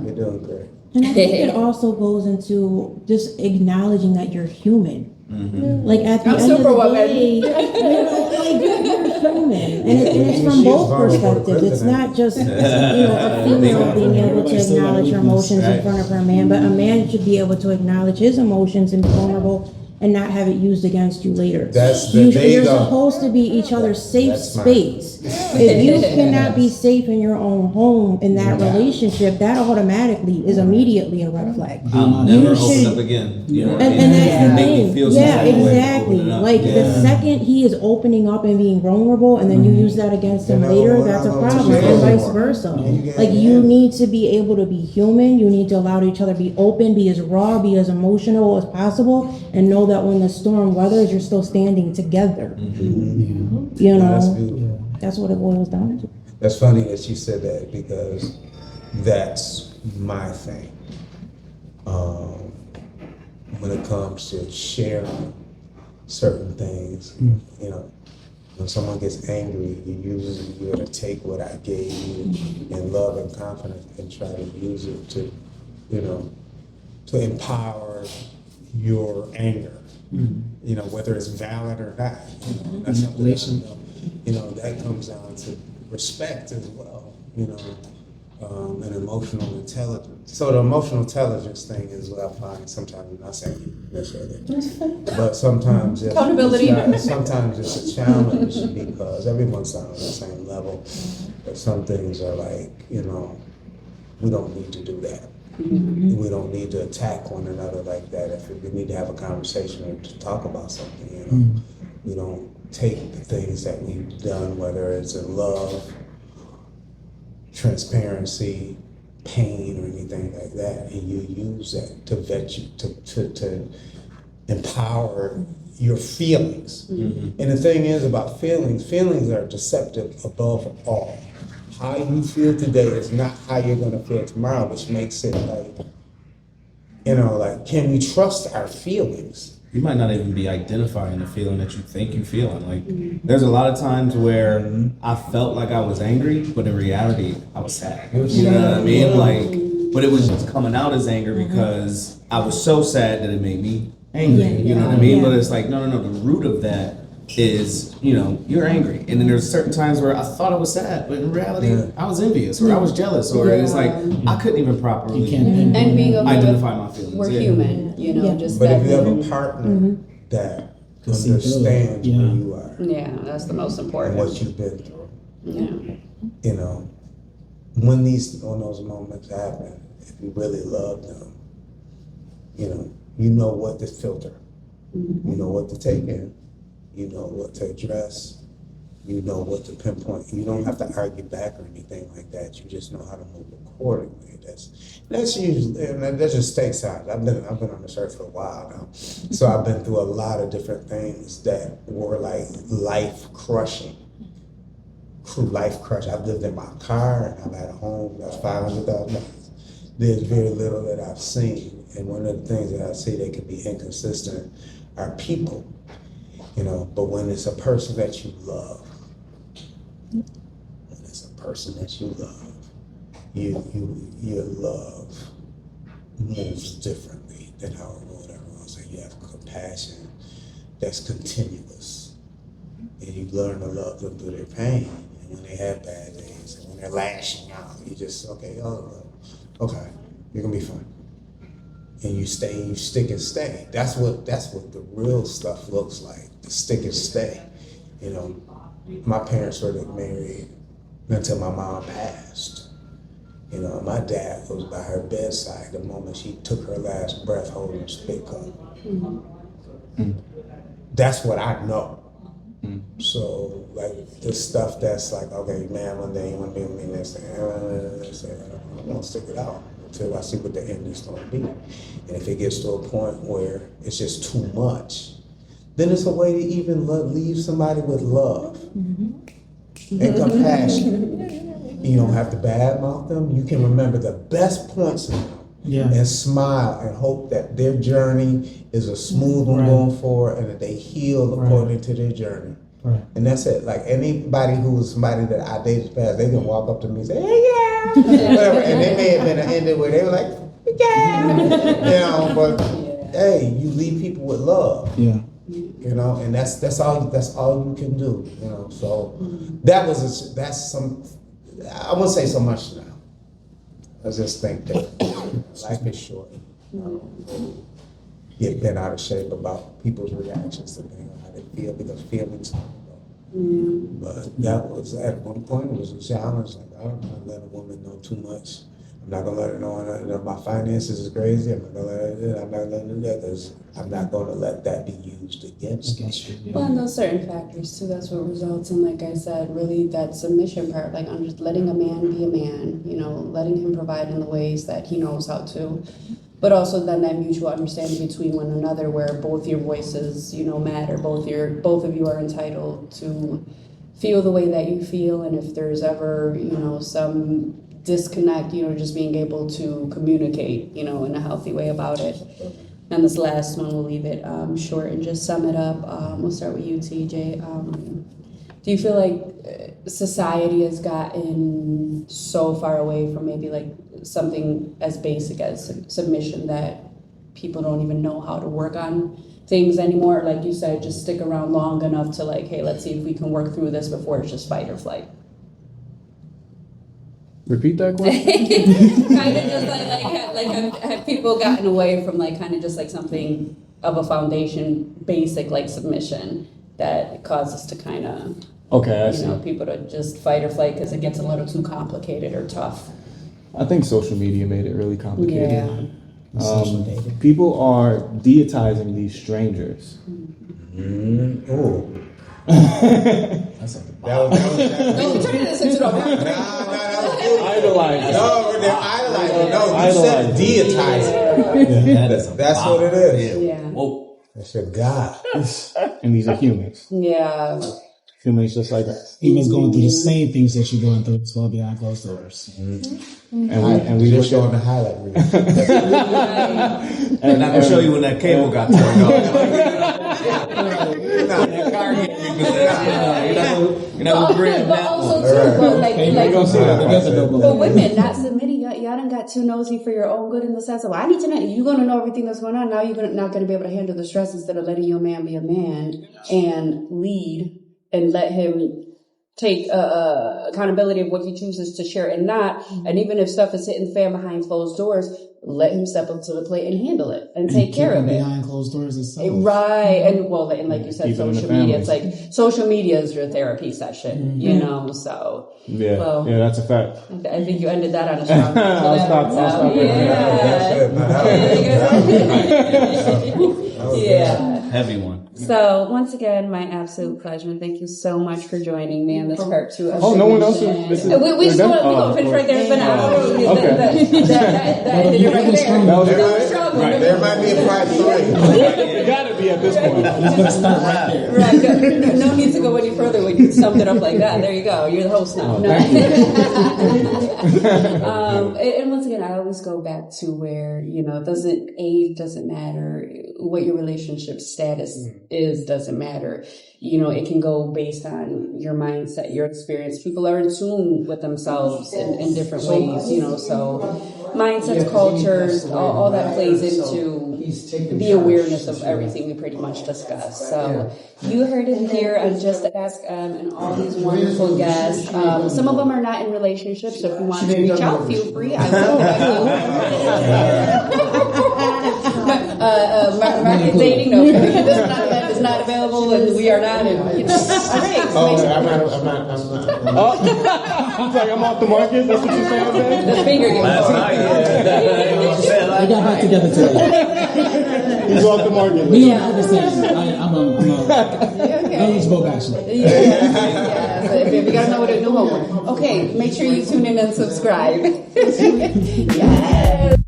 You're doing great. And I think it also goes into just acknowledging that you're human. Like at the end of the day, like you're human, and it's from both perspectives. It's not just a female being able to acknowledge her emotions in front of her man, but a man should be able to acknowledge his emotions and be vulnerable and not have it used against you later. You're supposed to be each other's safe space. If you cannot be safe in your own home in that relationship, that automatically is immediately a red flag. I'll never open up again. You know what I mean? And that's the Make me thing. feel some Yeah, type of way for exactly. opening up. Like the second he is opening up and being vulnerable, and then you use that against him later, that's a problem, and vice versa. Like you need to be able to be human. You need to allow each other to be open, be as raw, be as emotional as possible, and know that when the storm weathers, you're still standing together. You know, That's beautiful. that's what it boils down to. That's funny that you said that, because that's my thing. When it comes to sharing certain things, when someone gets angry, you're going to take what I gave you in love and confidence and try to use it to, to empower your anger. Whether it's valid or not. That's something that comes down to respect as well. And emotional intelligence. So the emotional intelligence thing is what I find sometimes, I'm not saying necessarily, but sometimes Accountability. Sometimes it's a challenge because everyone's not on the same level. But some things are like, we don't need to do that. We don't need to attack one another like that. If we need to have a conversation or to talk about something, we don't take the things that we've done, whether it's in love, transparency, pain, or anything like that, and you use that to vet you, to empower your feelings. And the thing is about feelings are deceptive above all. How you feel today is not how you're going to feel tomorrow, which makes it like, can we trust our feelings? You might not even be identifying the feeling that you think you're feeling. Like, there's a lot of times where I felt like I was angry, but in reality, I was sad. You know what I mean? Like, but it was just coming out as anger because I was so sad that it made me angry. You know what I mean? But it's like, no. The root of that is, you're angry. And then there's certain times where I thought I was sad, but in reality, I was envious, or I was jealous, or it's like, I couldn't even properly And being okay identify my feelings. we're human, just But that. if you have a partner that understands where you are that's the most and important. what you've been through, Yeah. when those moments happen, if you really love them, you know what to filter, you know what to take in, you know what to address, You know what to pinpoint. You don't have to argue back or anything like that. You just know how to move accordingly. That's usually, and that just takes time. I've been on this earth for a while now, so I've been through a lot of different things that were like life crushing. I've lived in my car and I've had a home that's $500,000. There's very little that I've seen, and one of the things that I see that can be inconsistent are people, But when it's a person that you love, your love moves differently than how it would everyone say. You have compassion that's continuous, and you learn to love them through their pain, and when they have bad days, and when they're lashing out, you just okay, you're gonna be fine, and you stick and stay. That's what the real stuff looks like. The stick and stay. My parents were married until my mom passed. My dad was by her bedside the moment she took her last breath holding a spit cup. Mm-hmm. That's what I know. Mm-hmm. So, like, the stuff that's like, okay, man, one day you want to be with me next day. I'm going to stick it out until I see what the end is going to be. And if it gets to a point where it's just too much, then it's a way to even leave somebody with love and compassion. You don't have to badmouth them. You can remember the best points of them and smile and hope that their journey is a smooth one going forward and that they heal according to their journey. Right. And that's it. Like anybody who was somebody that I dated past, they can walk up to me and say, hey, whatever. And they may have been ended where they were like, but hey, you leave people with love. Yeah. And that's all you can do. So that's some. I wouldn't say so much now. I just think that life is short. Get bent out of shape about people's reactions to things, how they feel, because feelings don't go. But that was at one point it was a challenge. Like I'm not gonna let a woman know too much. I'm not gonna let her know that my finances is crazy. I'm not gonna let her do that. I'm not gonna do that because I'm not gonna let that be used against me. Well, and those certain factors too, that's what results in, like I said, really that submission part, like I'm just letting a man be a man, letting him provide in the ways that he knows how to. But also then that mutual understanding between one another where both your voices, matter, both of you are entitled to feel the way that you feel, and if there's ever, some disconnect, just being able to communicate, in a healthy way about it. And this last one, we'll leave it short and just sum it up. We'll start with you, TJ. Do you feel like society has gotten so far away from maybe like something as basic as submission that people don't even know how to work on things anymore? Like you said, just stick around long enough to like, hey, let's see if we can work through this before it's just fight or flight. Repeat that question. Kind of just have people gotten away from like kind of just like something of a foundation, basic like submission that causes to kind of people to just fight or flight because it gets a little too complicated or tough. I think social media made it really complicated. Yeah. People are deitizing these strangers. Oh. That's like the Don't turn this into the Idolizing. No, they're idolizing. No, you said deitizing. That's what it is. Yeah. Whoa. That's your God. And these are humans. Yeah. Humans just like us. Humans going through the same things that you're going through as well behind closed doors. And we just showing the highlight reel. And I can show you when that cable got turned off. That car hit me because you're not agreeing But also too, but like But women not submitting, y'all done got too nosy for your own good in the sense of, well, I need to know, you're going to know everything that's going on. Now you're not going to be able to handle the stress instead of letting your man be a man and lead and let him take accountability of what he chooses to share and not. And even if stuff is hitting fan behind closed doors, let him step up to the plate and handle it and take care of it. Behind closed doors itself. Right. And well, and like you said, social media, it's like social media is your therapy session, so. Yeah, well, yeah, that's a fact. I think you ended that on a strong note. I'll stop. Yeah. Heavy one. So once again, my absolute pleasure. And thank you so much for joining me on this part 2 of Oh, no one else Submission. is- We just done? want to Oh, finish right there. It's been an hour. okay. That ended it right there. That was Still good? strong. Right. There might be a part 3. It gotta be at this point. It's gonna start right there. Right. No need to go any further when you summed it up like that. There you go. You're the host now. No. And once again, I always go back to where, age doesn't matter. What your relationship status is doesn't matter. It can go based on your mindset, your experience. People are in tune with themselves in different ways, so mindsets, cultures, all that plays into the awareness of everything we pretty much discussed. So you heard it here on Just Ask and all these wonderful guests. Some of them are not in relationships, so if you want to reach out, feel free. I will. Market dating, no, that is not available, and we are not. And, all right. Oh, I'm not. It's like I'm off the market. That's what you're saying. The finger game. Last night, They got back together today. He's off the market. We don't understand. I'm a eligible bachelor. Yeah. So if you gotta know what to do, homework. Okay, make sure you tune in and subscribe. Yes.